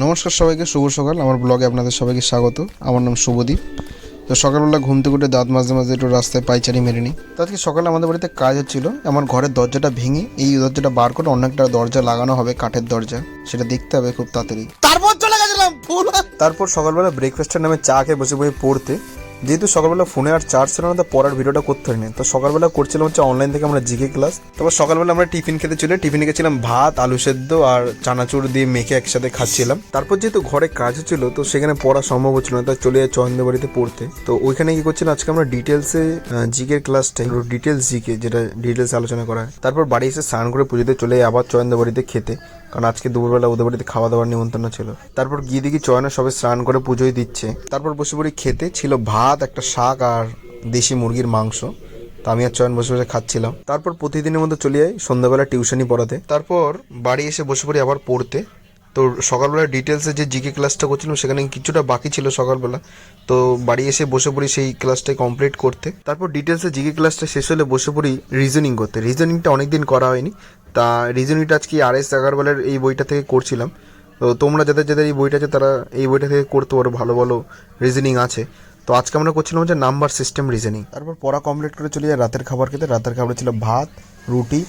নমস্কার সবাইকে, শুভ সকাল। আমার ব্লগে আপনাদের সবাইকে স্বাগত। আমার নাম শুভদীপ। তো সকালবেলা ঘুম থেকে উঠে দাঁত মাজতে মাজতে একটু রাস্তায় পায়চারি মেরে নিই। তো আজকে সকালে আমাদের বাড়িতে কাজ হচ্ছিল। আমার ঘরের দরজাটা ভেঙে এই দরজাটা বার করে অনেকটা দরজা লাগানো হবে, কাঠের দরজা। সেটা দেখতে হবে খুব তাড়াতাড়ি। তারপর চলে গেছিলাম ফুল। তারপর সকালবেলা ব্রেকফাস্টের নামে চা খেয়ে বসে বসে পড়তে। যেহেতু সকালবেলা ফোনে আর চার্জ ছিল না, তো পড়ার ভিডিওটা করতে হয়নি। তো সকালবেলা করছিলাম হচ্ছে অনলাইন থেকে আমরা জিকে ক্লাস। তারপর সকালবেলা আমরা টিফিন খেতে চলে টিফিনে গেছিলাম ভাত, আলু সেদ্ধ আর চানাচুর দিয়ে মেখে একসাথে খাচ্ছিলাম। তারপর যেহেতু ঘরে কাজ হচ্ছিল, তো সেখানে পড়া সম্ভব হচ্ছিল না, তাই চলে যাই চয়নদের বাড়িতে পড়তে। তো ওইখানে কি করছিলাম, আজকে আমরা ডিটেলসে জিকে ক্লাসটাই ডিটেলস জিকে, যেটা ডিটেলস আলোচনা করা হয়। তারপর বাড়ি এসে স্নান করে পুজোতে চলে আবার চয়নদের বাড়িতে খেতে, কারণ আজকে দুপুরবেলা ওদের বাড়িতে খাওয়া দাওয়ার নিমন্ত্রণ ছিল। তারপর গিয়ে দেখি চয়না সবাই স্নান করে পুজোয় দিচ্ছে। তারপর বসে পড়ি খেতে। ছিল ভাত, একটা শাক আর দেশি মুরগির মাংস। তা আমি আর চয়ন বসে বসে খাচ্ছিলাম। তারপর প্রতিদিনের মতো চলে যাই সন্ধ্যাবেলা টিউশনি পড়াতে। তারপর বাড়ি এসে বসে পড়ি আবার পড়তে। তো সকালবেলা ডিটেলসে যে জিকে ক্লাসটা করছিলাম, সেখানে কিছুটা বাকি ছিল সকালবেলা। তো বাড়ি এসে বসে পড়ি সেই ক্লাসটাই কমপ্লিট করতে। তারপর ডিটেলসে জিকে ক্লাসটা শেষ হলে বসে পড়ি রিজনিং করতে। রিজনিংটা অনেকদিন করা হয়নি। তা রিজনিংটা আজকে RS আগারওয়ালের এই বইটা থেকে করছিলাম। তো তোমরা যাদের যাদের এই বইটা আছে, তারা এই বইটা থেকে করতে পারো, ভালো ভালো রিজনিং আছে। তো আজকে আমরা করছিলাম হচ্ছে নাম্বার সিস্টেম রিজনিং। তারপর পড়া কমপ্লিট করে চলে যাই রাতের খাবার খেতে। রাতের খাবারে ছিল ভাত, রুটি,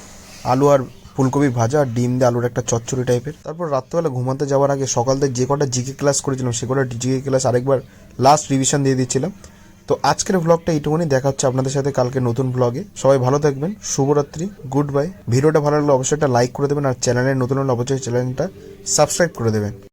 আলু আর ফুলকপি ভাজা আর ডিম দিয়ে আলুর একটা চচ্চড়ি টাইপের। তারপর রাত্রেবেলা ঘুমাতে যাওয়ার আগে সকাল থেকে যে কটা জিকে ক্লাস করেছিলাম, সে কটা জিকে ক্লাস আরেকবার লাস্ট রিভিশন দিয়ে দিচ্ছিলাম। তো আজকের ভ্লগটা এইটুকুনি। দেখা হচ্ছে আপনাদের সাথে কালকে নতুন ভ্লগে। সবাই ভালো থাকবেন, শুভরাত্রি, গুড বাই। ভিডিওটা ভালো লাগলে অবশ্যই একটা লাইক করে দেবেন, আর চ্যানেলে নতুন হলে অবশ্যই চ্যানেলটা সাবস্ক্রাইব করে দেবেন।